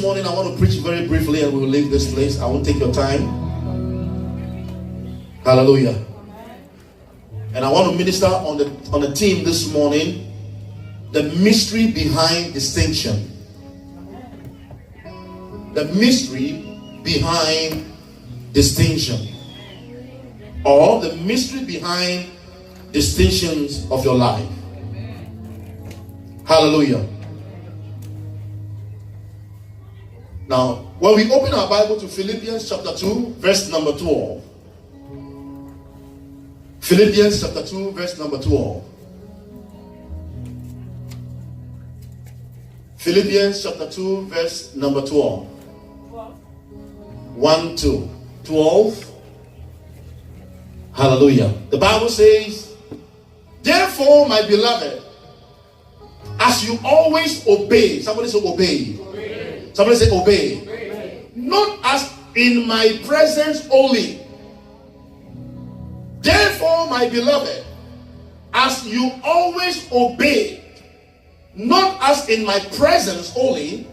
morning I want to preach very briefly and we will leave this place. I won't take your time. Hallelujah. And I want to minister on the theme this morning, the mystery behind distinction. The mystery behind distinction, or the mystery behind distinctions of your life. Hallelujah. Now, when we open our Bible to Philippians chapter 2, verse number 12. Philippians chapter 2, verse number 12. Philippians chapter 2, verse number 12. 1, 2. 12. Hallelujah. The Bible says, therefore, my beloved, as you always obey. Somebody say obey. Obey. Somebody say obey. Obey. Not as in my presence only. Therefore, my beloved, as you always obey, not as in my presence only,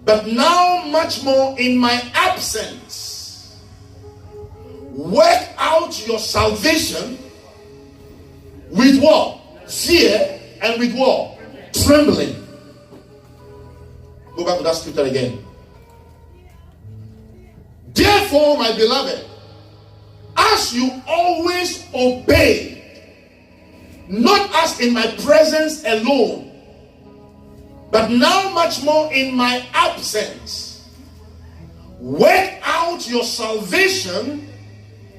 but now much more in my absence, work out your salvation with what? Fear, and with what? Trembling. Go back to that scripture again. Therefore, my beloved, as you always obey, not as in my presence alone, but now much more in my absence, work out your salvation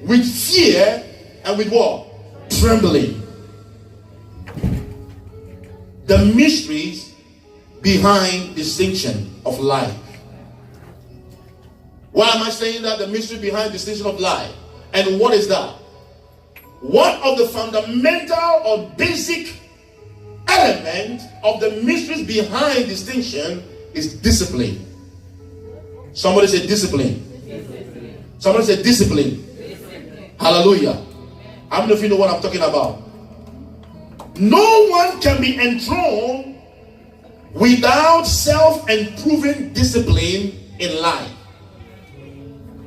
with fear and with what? Trembling. The mysteries behind distinction of life. Why am I saying that? The mystery behind distinction of life. And what is that? One of the fundamental or basic element of the mysteries behind distinction is discipline. Somebody say discipline. Discipline. Somebody say discipline. Discipline. Hallelujah. How many of you know what I'm talking about? No one can be enthroned without self-improving discipline in life.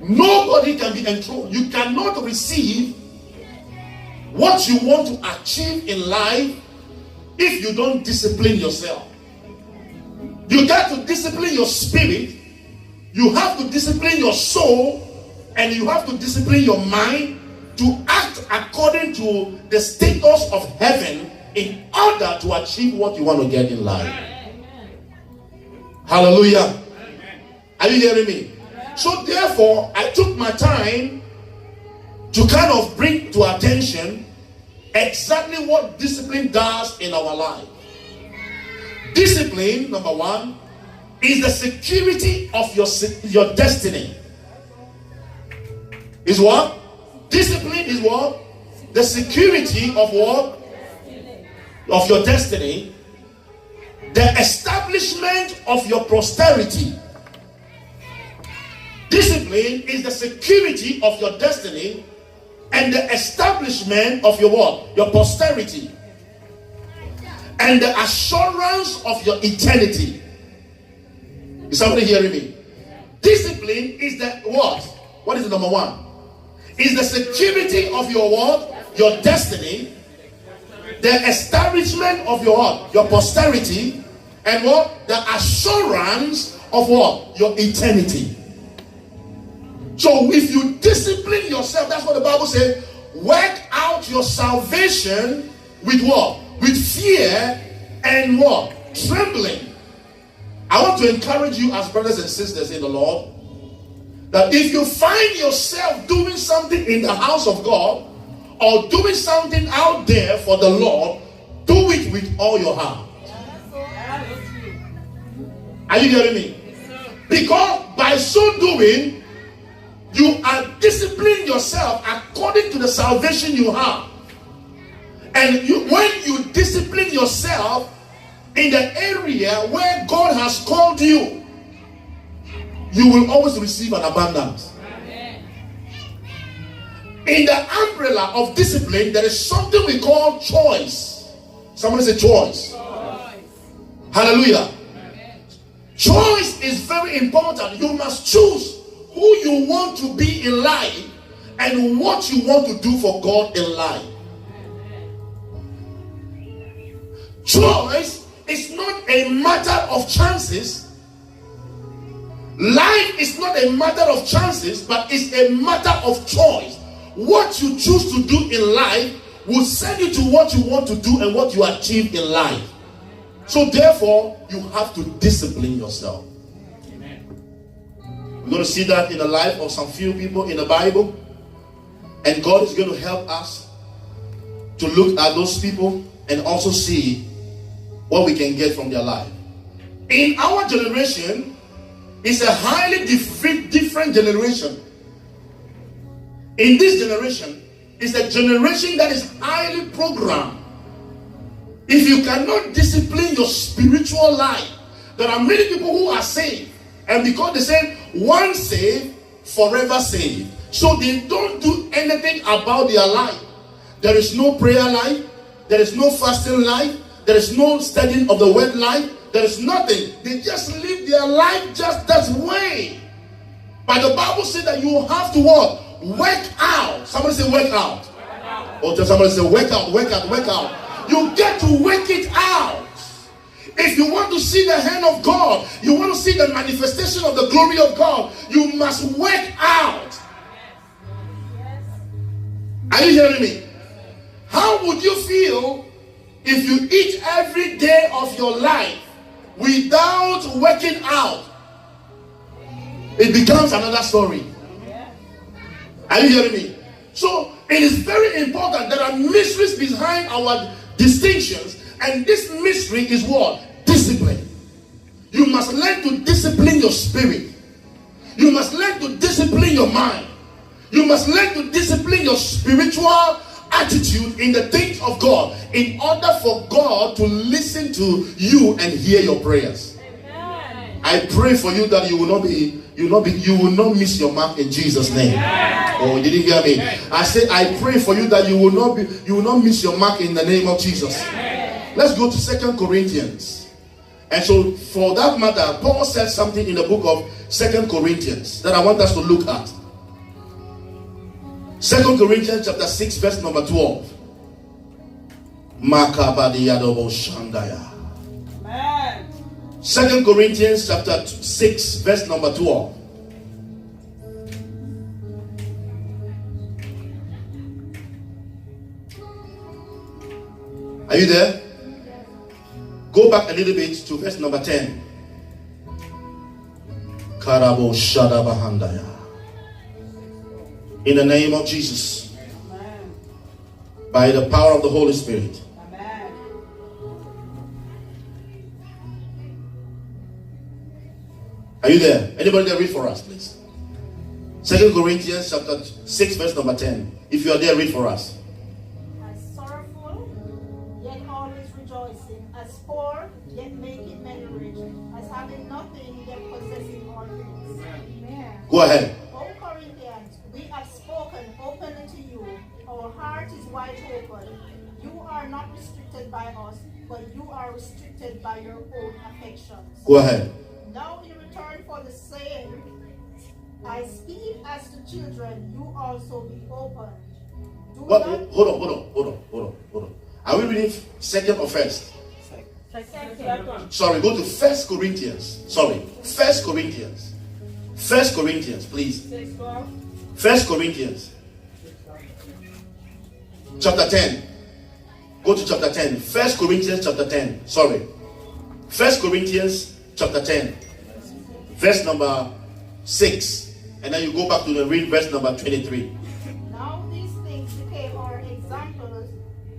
Nobody can be enthroned. You cannot receive what you want to achieve in life if you don't discipline yourself. You got to discipline your spirit. You have to discipline your soul, and you have to discipline your mind to act according to the status of heaven in order to achieve what you want to get in life. Hallelujah. Are you hearing me? So therefore, I took my time to kind of bring to attention exactly what discipline does in our life. Discipline, number one, is the security of your destiny. Is what? Discipline is what? The security of what? Of your destiny. The establishment of your posterity. Discipline is the security of your destiny and the establishment of your what? Your posterity. And the assurance of your eternity. Is somebody hearing me? Discipline is the what? What is the number one? Is the security of your what? Your destiny. The establishment of your what? Your posterity. And what? The assurance of what? Your eternity. So if you discipline yourself, that's what the Bible says, work out your salvation with what? With fear and what? Trembling. I want to encourage you as brothers and sisters in the Lord, that if you find yourself doing something in the house of God, or doing something out there for the Lord, do it with all your heart. Are you hearing me? Because by so doing, you are disciplining yourself according to the salvation you have. And when you discipline yourself in the area where God has called you, you will always receive an abundance. Amen. In the umbrella of discipline, there is something we call choice. Somebody say choice. Hallelujah. Amen. Choice is very important. You must choose who you want to be in life and what you want to do for God in life. Choice is not a matter of chances. Life is not a matter of chances, but it's a matter of choice. What you choose to do in life will send you to what you want to do and what you achieve in life. So therefore, you have to discipline yourself. Amen. We're going to see that in the life of some few people in the Bible. And God is going to help us to look at those people and also see what we can get from their life. In our generation, it's a highly different generation. In this generation, it's a generation that is highly programmed. If you cannot discipline your spiritual life, there are many people who are saved, and because they say once saved, forever saved, so they don't do anything about their life. There is no prayer life, there is no fasting life, there is no studying of the word life, there is nothing. They just live their life just that way. But the Bible says that you have to what? Work out. Somebody say work out. Or tell somebody say work out, work out, work out. You get to work it out. If you want to see the hand of God, you want to see the manifestation of the glory of God, you must work out. Are you hearing me? How would you feel if you eat every day of your life without working out? It becomes another story. Are you hearing me? So it is very important. There are mysteries behind our distinctions, and this mystery is what? Discipline. You must learn to discipline your spirit. You must learn to discipline your mind. You must learn to discipline your spiritual attitude in the things of God in order for God to listen to you and hear your prayers. Amen. I pray for you that you will not miss your mark in Jesus' name. Amen. Oh, you didn't hear me? Amen. I said I pray for you that you will not miss your mark in the name of Jesus. Amen. Let's go to 2 Corinthians. And so for that matter, Paul said something in the book of 2 Corinthians that I want us to look at. 2 Corinthians chapter 6 verse number 12. Amen. 2 Corinthians chapter 6 verse number 12. Are you there? Go back a little bit to verse number 10. Karabo Shadabahandaya. In the name of Jesus. Amen. By the power of the Holy Spirit. Amen. Are you there? Anybody there, read for us, please. 2 Corinthians chapter 6 verse number 10. If you are there, read for us. As sorrowful, yet always rejoicing. As poor, yet making many rich. As having nothing, yet possessing all things. Amen. Go ahead. Openly to you. Our heart is wide open. You are not restricted by us, but you are restricted by your own affections. Go ahead. Now in return for the same, I speak as to children, you also be open. Hold on. Are we reading second or first? Second. Sorry, go to 1 Corinthians. Sorry, 1 Corinthians. 1 Corinthians, please. 1 Corinthians. Chapter 10. Go to chapter 10. 1 Corinthians chapter 10. Sorry. 1 Corinthians chapter 10. Verse number 6. And then you go back to the read verse number 23. Now these things became our examples,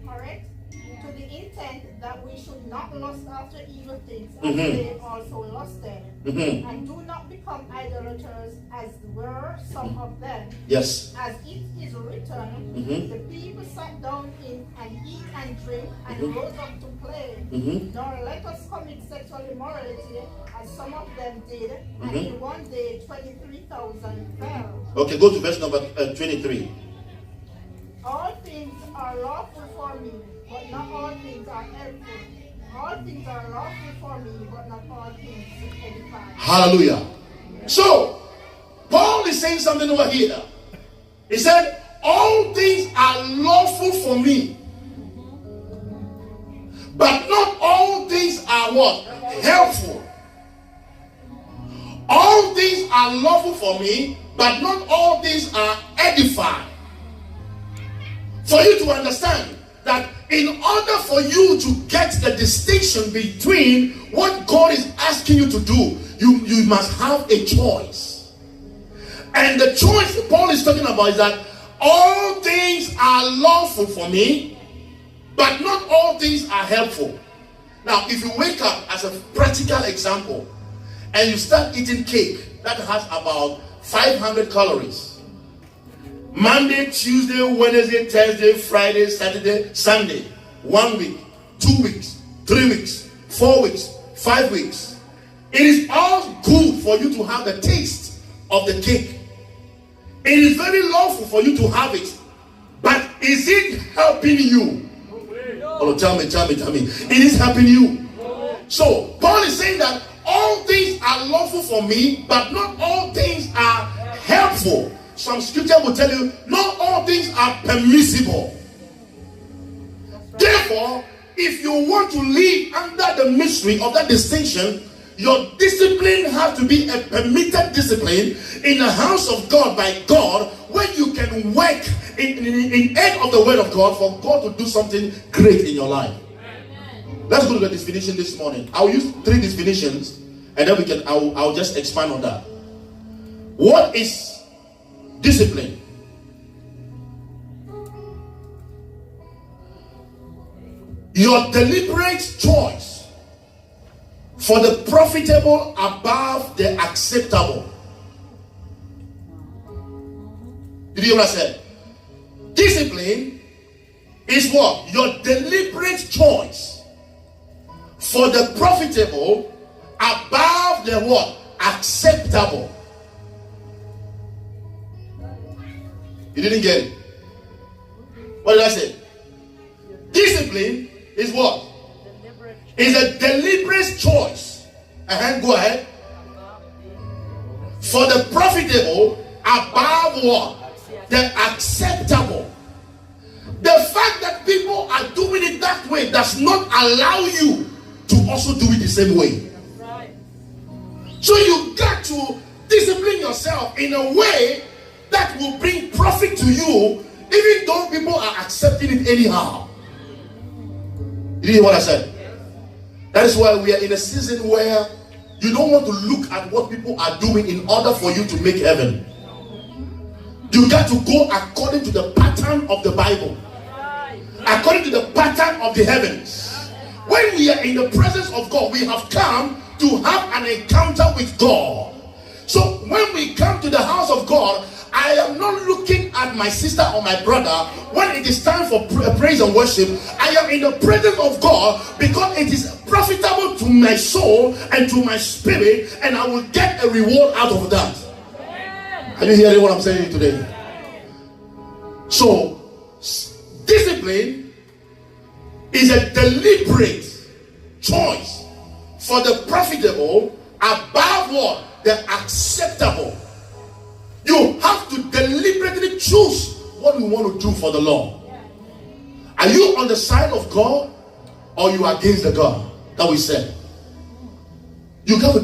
correct? To the intent that we should not lust after evil things, as they also lusted. And do not become idolaters, as were some of them. Yes. As it is written, the people sat down in and eat and drink and rose up to play. Nor let us commit sexual immorality, as some of them did, and in one day 23,000 fell. Okay, go to verse number 23. All things are lawful for me, but not all things are helpful. all things are lawful for me, but not all things edify. Hallelujah. So, Paul is saying something over here. He said, all things are lawful for me, but not all things are what? Helpful. All things are lawful for me, but not all things are edifying. For you to understand that in order for you to get the distinction between what God is asking you to do, you must have a choice. And the choice Paul is talking about is that all things are lawful for me, but not all things are helpful. Now, if you wake up as a practical example and you start eating cake that has about 500 calories, Monday, Tuesday, Wednesday, Thursday, Friday, Saturday, Sunday, 1 week, 2 weeks, 3 weeks, 4 weeks, 5 weeks, it is all good for you to have the taste of the cake. It is very lawful for you to have it, but is it helping you? Oh, tell me. It is helping you. So Paul is saying that all things are lawful for me, but not all things are helpful. Some scripture will tell you not all things are permissible. Therefore, if you want to live under the mystery of that distinction, your discipline has to be a permitted discipline in the house of God by God, where you can work in aid of the word of God for God to do something great in your life. Amen. Let's go to the definition this morning. I'll use 3 definitions, and then I'll just expand on that. What is discipline? Your deliberate choice for the profitable above the acceptable. Did you hear what I said? Discipline is what? Your deliberate choice for the profitable above the what? Acceptable. You didn't get it? What did I say? Discipline is what? Is a deliberate choice. Go ahead. For the profitable above what? The acceptable. The fact that people are doing it that way does not allow you to also do it the same way. So you got to discipline yourself in a way that will bring profit to you, even though people are accepting it anyhow. Did you hear what I said? That is why we are in a season where you don't want to look at what people are doing in order for you to make heaven. You got to go according to the pattern of the Bible, according to the pattern of the heavens. When we are in the presence of God, we have come to have an encounter with God. So when we come to the house of God, I am not looking at my sister or my brother. When it is time for praise and worship, I am in the presence of God because it is profitable to my soul and to my spirit, and I will get a reward out of that. Are you hearing what I'm saying today? So, discipline is a deliberate choice for the profitable above what? The acceptable. You have to deliberately choose what you want to do for the Lord. Are you on the side of God, or you are against the God that we said? You have to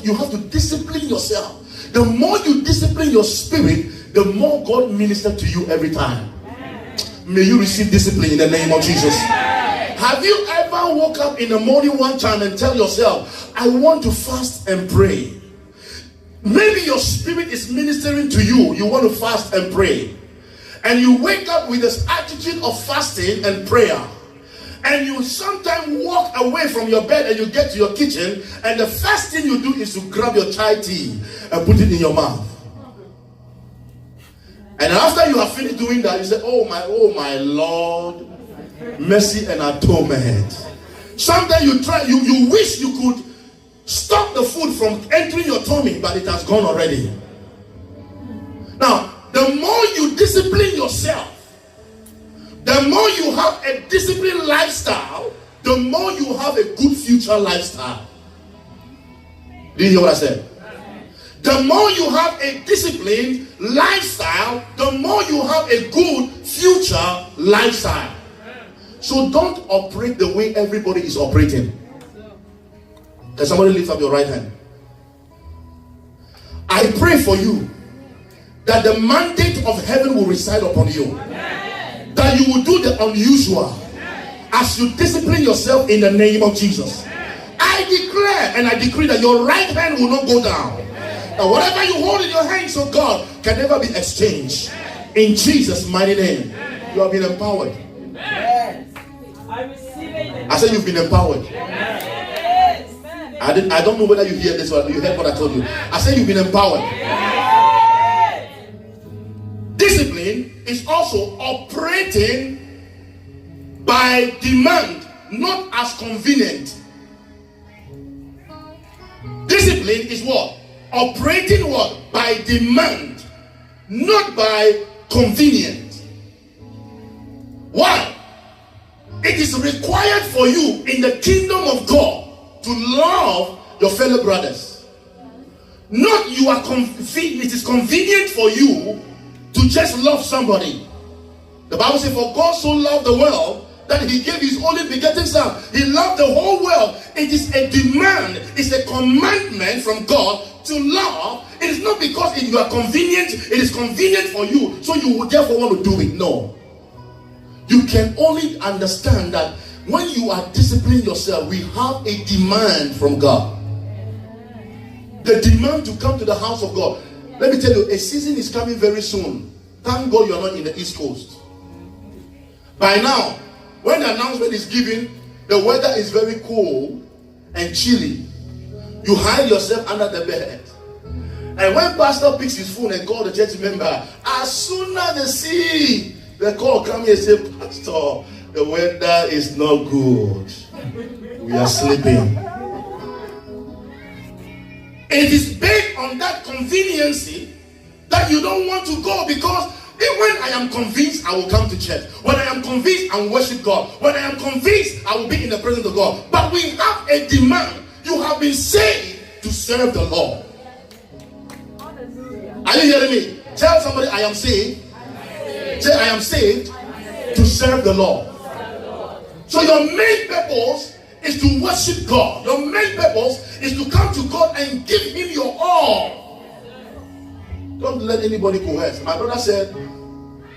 you have to discipline yourself. The more you discipline your spirit, the more God ministers to you every time. May you receive discipline in the name of Jesus. Have you ever woke up in the morning one time and tell yourself, I want to fast and pray? Maybe your spirit is ministering to you. You want to fast and pray. And you wake up with this attitude of fasting and prayer. And you sometimes walk away from your bed and you get to your kitchen, and the first thing you do is to grab your chai tea and put it in your mouth. And after you have finished doing that, you say, oh my Lord, mercy and atonement. Sometimes you wish you could stop the food from entering your tummy, but it has gone already. Now, the more you discipline yourself, the more you have a disciplined lifestyle, the more you have a good future lifestyle. Did you hear what I said? The more you have a disciplined lifestyle, the more you have a good future lifestyle. So don't operate the way everybody is operating. Can somebody lift up your right hand? I pray for you that the mandate of heaven will reside upon you. That you will do the unusual as you discipline yourself in the name of Jesus. I declare and I decree that your right hand will not go down. And whatever you hold in your hands, oh God, can never be exchanged. In Jesus' mighty name, you have been empowered. I said you've been empowered. I don't know whether you hear this or you heard what I told you. I said you've been empowered. Discipline is also operating by demand, not as convenient. Discipline is what? Operating what? By demand, not by convenience. Why? It is required for you in the kingdom of God to love your fellow brothers. Not it is convenient for you to just love somebody. The Bible says, for God so loved the world that he gave his only begotten son. He loved the whole world. It is a demand, it's a commandment from God to love. It is not because you are convenient, it is convenient for you, so you would therefore want to do it. No. You can only understand that when you are disciplining yourself, we have a demand from God. The demand to come to the house of God. Let me tell you, a season is coming very soon. Thank God you are not in the East Coast. By now, when the announcement is given, the weather is very cold and chilly. You hide yourself under the bed. And when pastor picks his phone and calls the church member, as soon as they see the call come here and say, Pastor, the weather is not good. We are sleeping. It is based on that conveniency that you don't want to go, because when I am convinced, I will come to church. When I am convinced, I will worship God. When I am convinced, I will be in the presence of God. But we have a demand. You have been saved to serve the Lord. Are you hearing me? Tell somebody, I am saved. Say, I am saved to serve the Lord. So your main purpose is to worship God. Your main purpose is to come to God and give him your all. Don't let anybody coerce. My brother said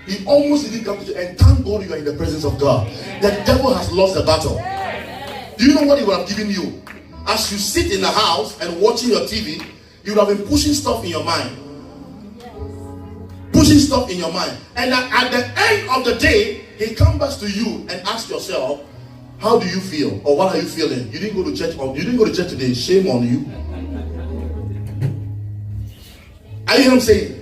he almost didn't come to church, and thank God you are in the presence of God. The devil has lost the battle. Do you know what he would have given you? As you sit in the house and watching your TV, you would have been pushing stuff in your mind. Pushing stuff in your mind. And at the end of the day, he comes back to you and asks yourself, how do you feel? Or what are you feeling? You didn't go to church, or you didn't go to church today. Shame on you. Are you hear what I'm saying?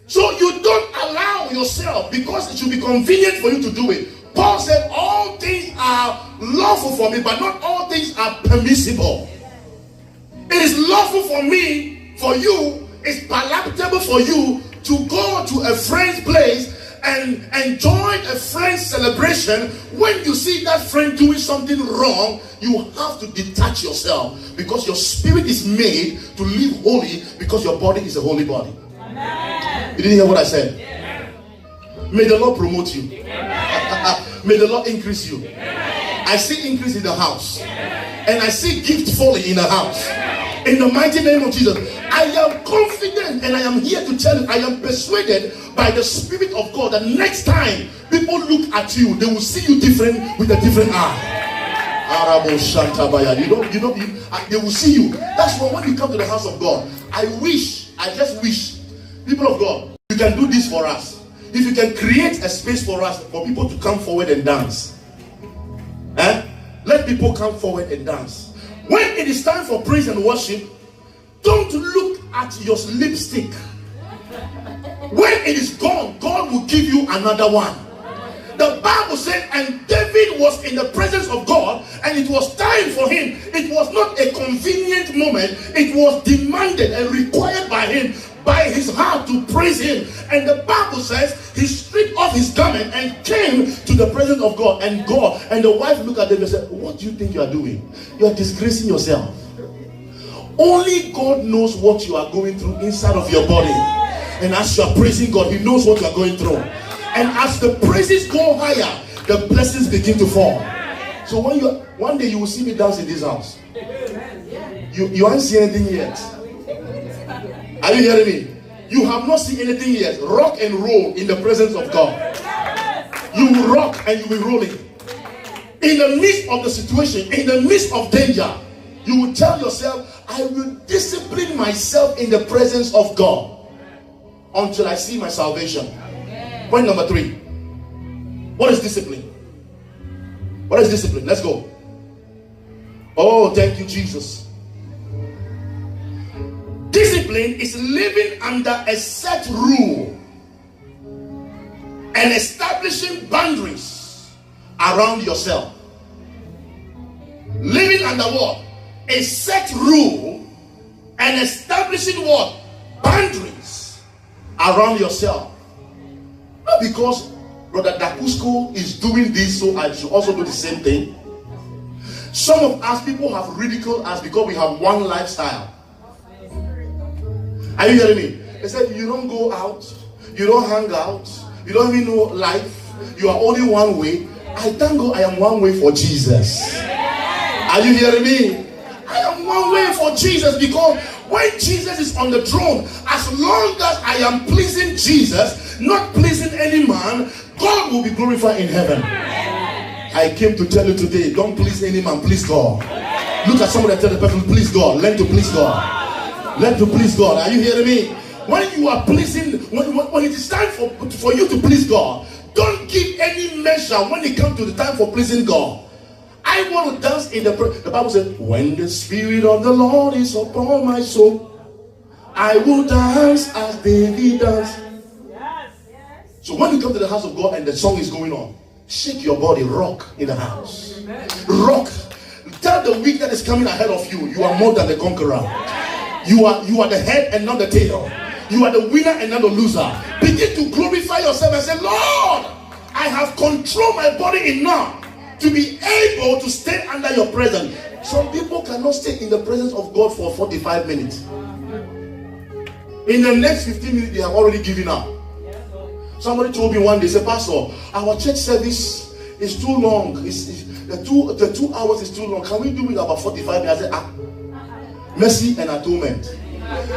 So you don't allow yourself, because it should be convenient for you to do it. Paul said, all things are lawful for me, but not all things are permissible. It is lawful for me, for you, it's palatable for you to go to a friend's place and enjoy a friend's celebration. When you see that friend doing something wrong, you have to detach yourself, because your spirit is made to live holy, because your body is a holy body. Amen. You didn't hear what I said? Yeah. May the Lord promote you. May the Lord increase you. I see increase in the house, and I see gift falling in the house. In the mighty name of Jesus, I am confident, and I am here to tell you, I am persuaded by the Spirit of God that next time people look at you, they will see you different, with a different eye. They will see you. That's why when you come to the house of God, I just wish, people of God, you can do this for us. If you can create a space for us, for people to come forward and dance. Let people come forward and dance. When it is time for praise and worship, don't look at your lipstick. When it is gone, God will give you another one. The Bible said, and David was in the presence of God, and it was time for him. It was not a convenient moment. It was demanded and required by him. by his heart to praise him. And the Bible says he stripped off his garment and came to the presence of God. And the wife looked at him and said, what do you think you are doing? You are disgracing yourself. Only God knows what you are going through inside of your body. And as you are praising God, he knows what you are going through. And as the praises go higher, the blessings begin to fall. So one day you will see me dance in this house. You haven't seen anything yet. Are you hearing me? You have not seen anything yet. Rock and roll in the presence of God. You will rock and you will roll it. In the midst of the situation, in the midst of danger, you will tell yourself, I will discipline myself in the presence of God until I see my salvation. Point number 3. What is discipline? What is discipline? Let's go. Oh, thank you, Jesus. Discipline is living under a set rule and establishing boundaries around yourself. Living under what? A set rule and establishing what? Boundaries around yourself. Not because Brother Dakusko is doing this, so I should also do the same thing. Some of us, people have ridiculed us because we have one lifestyle. Are you hearing me? They said you don't go out, you don't hang out, you don't even know life, you are only one way. I thank God I am one way for Jesus. Are you hearing me? I am one way for Jesus, because when Jesus is on the throne, as long as I am pleasing Jesus, not pleasing any man, God will be glorified in heaven. I came to tell you today, don't please any man, please God. Look at somebody and tell the person, please God. Learn to please God. Learn to please God. Are you hearing me? When you are pleasing, when it is time for you to please God, don't give any measure when it comes to the time for pleasing God. I want to dance in the Bible says, when the Spirit of the Lord is upon my soul, I will dance as David danced. So when you come to the house of God and the song is going on, shake your body, rock in the house. Rock. Tell the weak that is coming ahead of you, you are more than the conqueror. You are the head and not the tail. You are the winner and not the loser. Begin to glorify yourself and say, Lord, I have controlled my body enough to be able to stay under your presence. Some people cannot stay in the presence of God for 45 minutes. In the next 15 minutes, they have already given up. Somebody told me one day, said, Pastor, our church service is too long. The 2 hours is too long. Can we do it about 45 minutes? I said, mercy and atonement.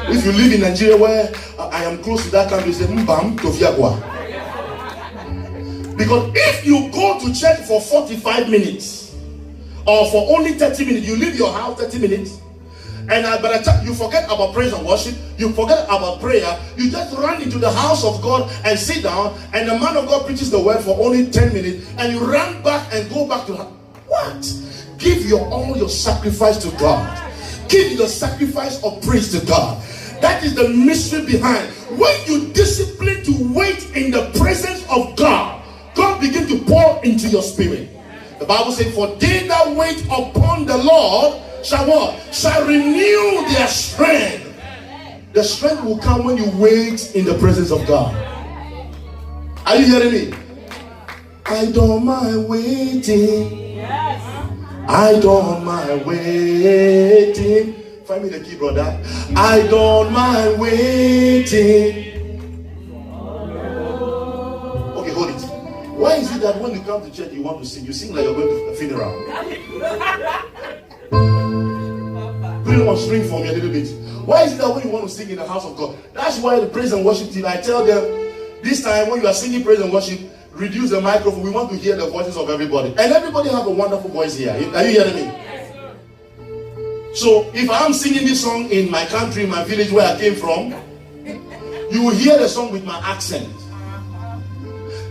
If you live in Nigeria where I am close to that country, you say, Mbam, Tofiagwa. Because if you go to church for 45 minutes or for only 30 minutes, you leave your house 30 minutes, and by the time you forget about praise and worship, you forget about prayer, you just run into the house of God and sit down, and the man of God preaches the word for only 10 minutes, and you run back and go back to what? Give all your sacrifice to God. Give your sacrifice of praise to God. That is the mystery behind. When you discipline to wait in the presence of God, God begins to pour into your spirit. The Bible says, for they that wait upon the Lord shall what? Shall renew their strength. The strength will come when you wait in the presence of God. Are you hearing me? I don't mind waiting. I don't mind waiting. Find me the key, brother. I don't mind waiting. Okay, hold it. Why is it that when you come to church you want to sing? You sing like you're going to a funeral. Put it on string for me a little bit. Why is it that when you want to sing in the house of God? That's why the praise and worship team, I tell them, this time when you are singing praise and worship, reduce the microphone. We want to hear the voices of everybody. And everybody have a wonderful voice here. Are you hearing me? So if I'm singing this song in my country, my village where I came from, you will hear the song with my accent.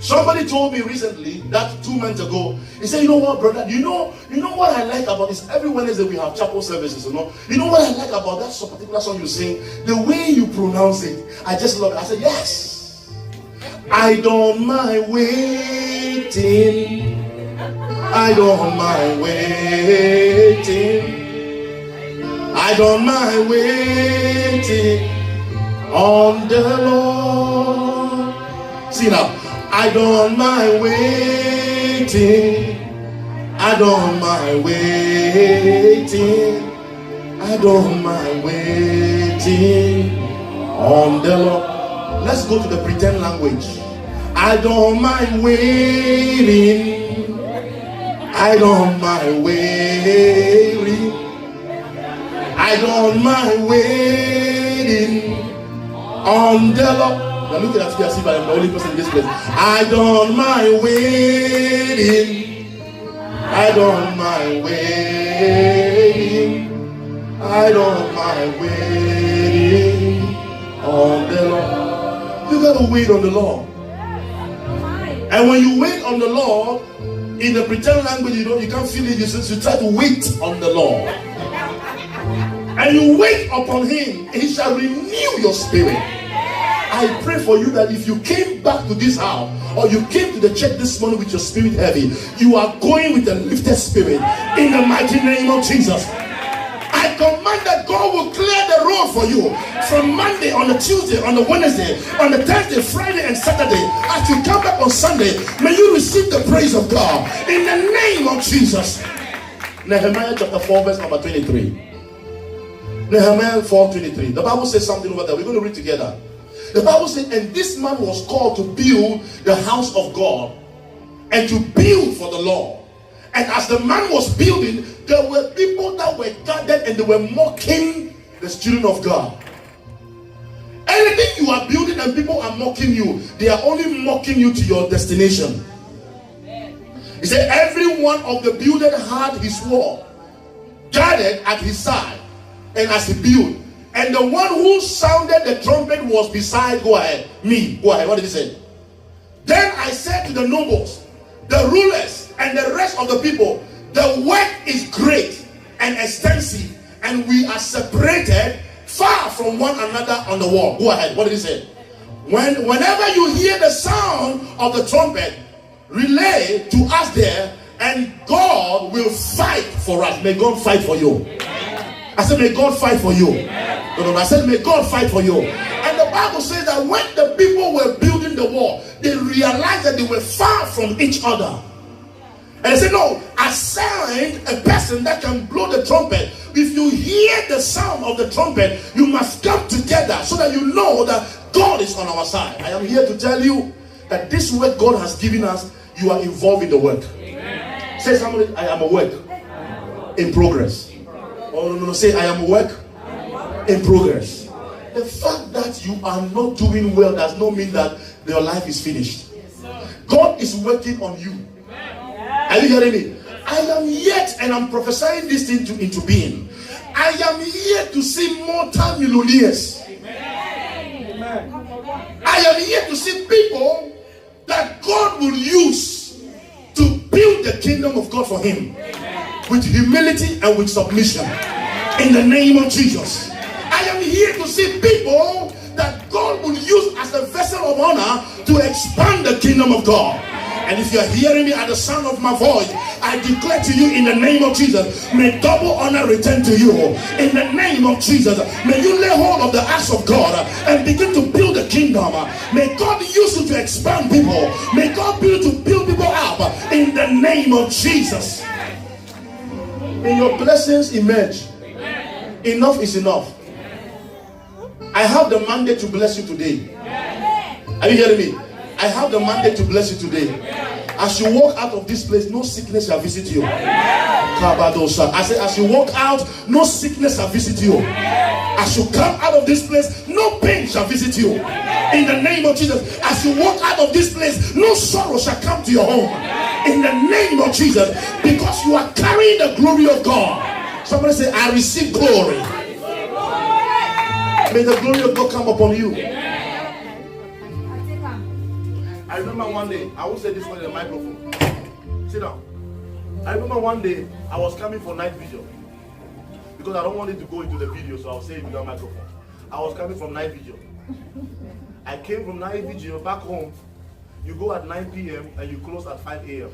Somebody told me recently, that 2 months ago, he said, you know what, brother, you know what I like about this? Every Wednesday we have chapel services, you know what I like about that particular song you sing? The way you pronounce it, I just love it. I said, yes. I don't mind waiting. I don't mind waiting. I don't mind waiting. on the Lord. See now, I don't mind waiting. I don't mind waiting. I don't mind waiting on the Lord. Let's go to the pretend language. I don't mind waiting. I don't mind waiting. I don't mind waiting on the Lord. Now look at me as if I am the only person in this place. I don't mind waiting. I don't mind waiting. I don't mind waiting on the Lord. You gotta wait on the Lord. And when you wait on the Lord, in the pretend language, you can't feel it. You try to wait on the Lord. And you wait upon Him, He shall renew your spirit. I pray for you that if you came back to this house, or you came to the church this morning with your spirit heavy, you are going with a lifted spirit in the mighty name of Jesus. I command that God will clear the road for you from Monday, on a Tuesday, on a Wednesday, on a Thursday, Friday, and Saturday. As you come back on Sunday, may you receive the praise of God in the name of Jesus. Nehemiah chapter 4, verse number 23. Nehemiah 4:23. The Bible says something over there. We're going to read together. The Bible says, and this man was called to build the house of God and to build for the Lord. And as the man was building, there were people that were gathered and they were mocking the student of God. Anything you are building and people are mocking you, they are only mocking you to your destination. He said, every one of the builder had his wall gathered at his side, and as he built, and the one who sounded the trumpet was beside, go ahead, me, go ahead, what did he say? Then I said to the nobles, the rulers, and the rest of the people, the work is great and extensive, and we are separated far from one another on the wall. Go ahead, what did he say? Whenever you hear the sound of the trumpet, relay to us there, and God will fight for us. May God fight for you. I said, may God fight for you. No, I said, may God fight for you. And the Bible says that when the people were building the wall, they realized that they were far from each other. And they said, no, assign a person that can blow the trumpet. If you hear the sound of the trumpet, you must come together so that you know that God is on our side. I am here to tell you that this work God has given us, you are involved in the work. Amen. Say somebody, I am a work in progress. Oh, no, say, I am a work in progress. The fact that you are not doing well does not mean that your life is finished. God is working on you. Are you hearing me? I am yet, and I'm prophesying this thing into being. I am yet to see multi-millionaires. I am yet to see people that God will use to build the kingdom of God for Him with humility and with submission in the name of Jesus. I am here to see people that God will use as a vessel of honor to expand the kingdom of God. And if you're hearing me at the sound of my voice, I declare to you in the name of Jesus, may double honor return to you. In the name of Jesus, may you lay hold of the axe of God and begin to build the kingdom. May God use you to expand people. May God build people up in the name of Jesus. May your blessings emerge. Enough is enough. I have the mandate to bless you today. Are you hearing me? I have the mandate to bless you today. As you walk out of this place, no sickness shall visit you. I say, as you walk out, no sickness shall visit you. As you come out of this place, no pain shall visit you. In the name of Jesus. As you walk out of this place, no sorrow shall come to your home. In the name of Jesus. Because you are carrying the glory of God. Somebody say, I receive glory. May the glory of God come upon you. I remember one day, I will say this one in the microphone. Sit down. I remember one day, I was coming for night vigil. Because I don't want it to go into the video, so I'll say it without microphone. I was coming from night vigil. I came from night vigil back home. You go at 9 p.m. and you close at 5 a.m.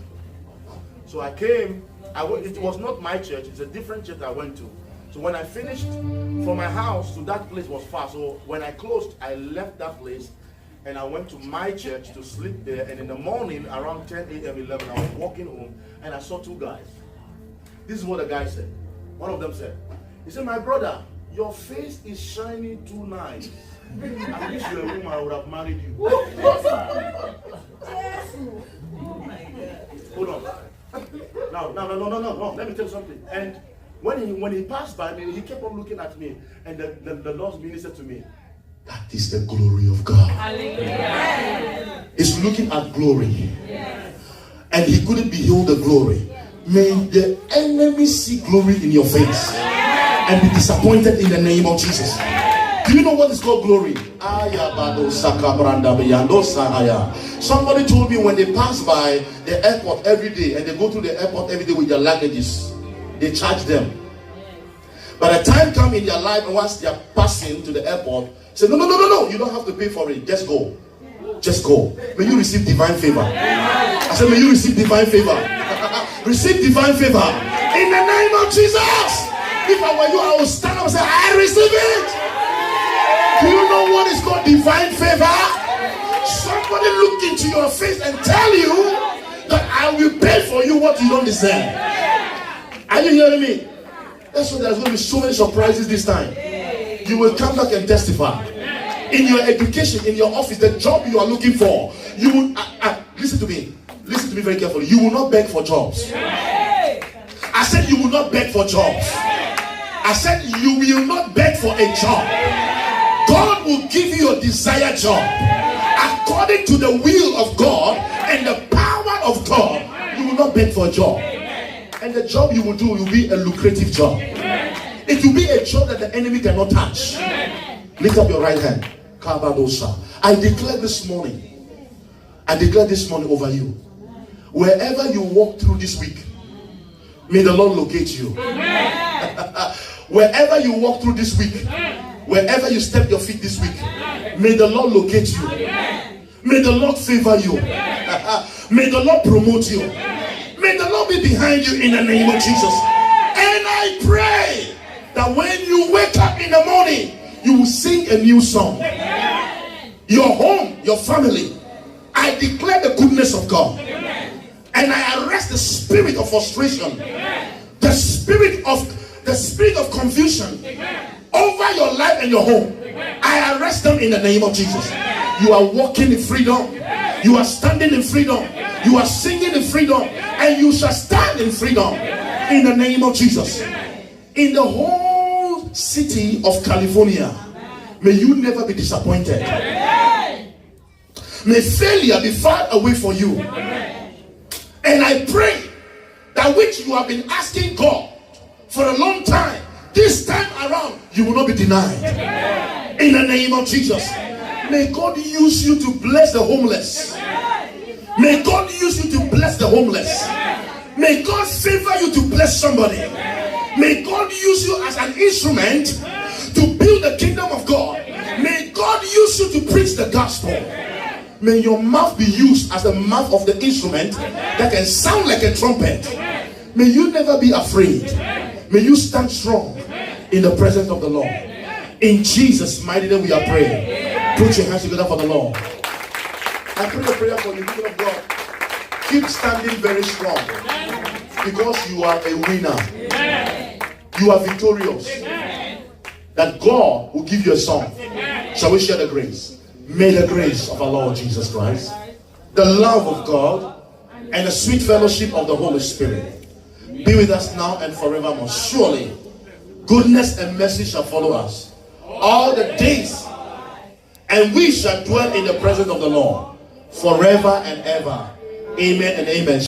So I came, it was not my church, it's a different church I went to. So when I finished, from my house to that place was far. So when I closed, I left that place and I went to my church to sleep there. And in the morning, around 10 a.m., 11, I was walking home and I saw two guys. This is what the guy said. One of them said, he said, my brother, your face is shining too nice. I wish you were a woman, I would have married you. Hold on. No. Let me tell you something. And when he passed by me, he kept on looking at me. And the Lord ministered to me. That is the glory of God. Hallelujah. He's looking at glory. Yes. And he couldn't behold the glory. May the enemy see glory in your face and be disappointed in the name of Jesus. Do you know what is called glory? Somebody told me when they pass by the airport every day and they go to the airport every day with their luggages, they charge them. By the time come in their life and once they are passing to the airport, say no, you don't have to pay for it. Just go. Just go. May you receive divine favor. I said, may you receive divine favor. Receive divine favor in the name of Jesus. If I were you, I would stand up and say, I receive it. Do you know what is called divine favor? Somebody look into your face and tell you that I will pay for you what you don't deserve. Are you hearing me? That's why there's going to be so many surprises this time. You will come back and testify. In your education, in your office, the job you are looking for, you will, listen to me very carefully. You will not beg for jobs. I said you will not beg for jobs. I said you will not beg for a job. God will give you a desired job according to the will of God and the power of God. You will not beg for a job, and the job you will do will be a lucrative job. It will be a job that the enemy cannot touch. Lift up your right hand. I declare this morning over you, wherever you walk through this week, may the Lord locate you. Wherever you walk through this week, wherever you step your feet this week, may the Lord locate you. May the Lord favor you. May the Lord promote you. May the Lord be behind you in the name of Jesus. And I pray that when you wake up in the morning, you will sing a new song. Your home, your family, I declare the goodness of God. And I arrest the spirit of frustration, the spirit of confusion over your life and your home. I arrest them in the name of Jesus. You are walking in freedom. You are standing in freedom. You are singing in freedom. And you shall stand in freedom in the name of Jesus. In the whole city of California, may you never be disappointed. May failure be far away from you. And I pray that which you have been asking God for a long time, this time around, you will not be denied. In the name of Jesus. May God use you to bless the homeless. May God use you to bless the homeless. May God favor you to bless somebody. May God use you as an instrument to build the kingdom of God. May God use you to preach the gospel. May your mouth be used as the mouth of the instrument that can sound like a trumpet. May you never be afraid. May you stand strong in the presence of the Lord. In Jesus' mighty name we are praying. Put your hands together for the Lord. I pray a prayer for you, people of God. Keep standing very strong, because you are a winner. You are victorious. That God will give you a song. Shall we share the grace? May the grace of our Lord Jesus Christ, the love of God, and the sweet fellowship of the Holy Spirit be with us now and forevermore. Surely goodness and mercy shall follow us all the days, and we shall dwell in the presence of the Lord forever and ever. Amen and amen.